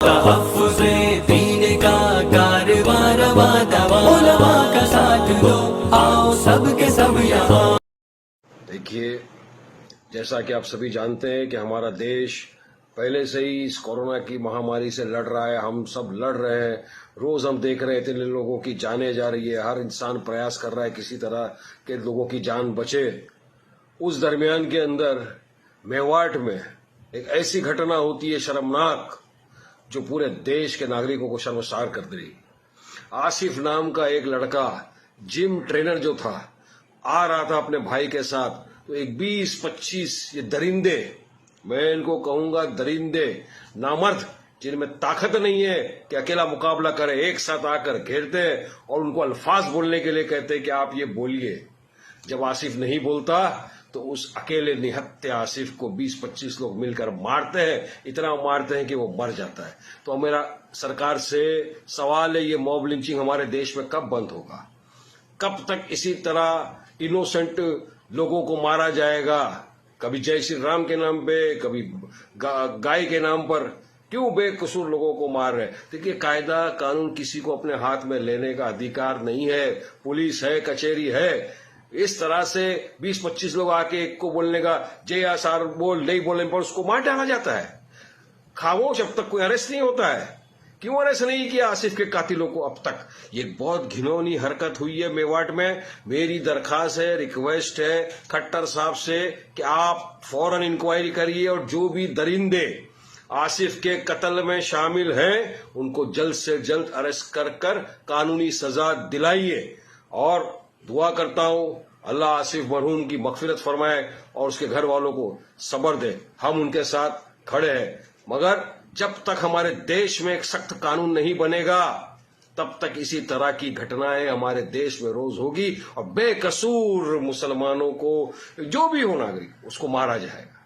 तहफ़्फ़ुज़े दीन का कारवां रवां दवां, उलमा का साथ दो, आओ सब के सब यहाँ। देखिए, जैसा कि आप सभी जानते हैं कि हमारा देश पहले से ही इस कोरोना की महामारी से लड़ रहा है। हम सब लड़ रहे हैं। रोज हम देख रहे हैं इतने लोगों की जानें जा रही है। हर इंसान प्रयास कर रहा है किसी तरह के लोगों की जान बचे। उस दरमियान के अंदर मेवाट में एक ऐसी घटना होती है शर्मनाक, जो पूरे देश के नागरिकों को शर्मसार कर दे रही। आसिफ नाम का एक लड़का, जिम ट्रेनर जो था, आ रहा था अपने भाई के साथ, तो एक 20-25 ये दरिंदे, मैं इनको कहूंगा दरिंदे, नामर्द, जिनमें ताकत नहीं है कि अकेला मुकाबला करे, एक साथ आकर घेरते हैं और उनको अल्फाज बोलने के लिए कहते हैं कि आप ये बोलिए। जब आसिफ नहीं बोलता तो उस अकेले निहत्थे आसिफ को 20-25 लोग मिलकर मारते हैं, इतना मारते हैं कि वो मर जाता है। तो मेरा सरकार से सवाल है, ये मॉब लिंचिंग हमारे देश में कब बंद होगा? कब तक इसी तरह इनोसेंट लोगों को मारा जाएगा? कभी जय श्री राम के नाम पे, कभी गाय के नाम पर, क्यों बेकसूर लोगों को मार रहे? देखिए, कायदा कानून किसी को अपने हाथ में लेने का अधिकार नहीं है। पुलिस है, कचहरी है। इस तरह से 20-25 लोग आके एक को बोलने का जय आसार बोल, नहीं बोलने पर उसको मार डाला जाता है। खामोश, अब तक कोई अरेस्ट नहीं होता है। क्यों अरेस्ट नहीं किया आसिफ के कातिलों को अब तक? ये बहुत घिनौनी हरकत हुई है मेवाट में। मेरी दरखास्त है, रिक्वेस्ट है खट्टर साहब से कि आप फौरन इंक्वायरी करिए और जो भी दरिंदे आसिफ के कत्ल में शामिल हैं उनको जल्द से जल्द अरेस्ट कर कर कानूनी सजा दिलाइए। और दुआ करता हूं अल्लाह आसिफ मरहूम की मगफिरत फरमाए और उसके घर वालों को सब्र दे। हम उनके साथ खड़े हैं, मगर जब तक हमारे देश में एक सख्त कानून नहीं बनेगा तब तक इसी तरह की घटनाएं हमारे देश में रोज होगी और बेकसूर मुसलमानों को, जो भी हो नागरिक, उसको मारा जाएगा।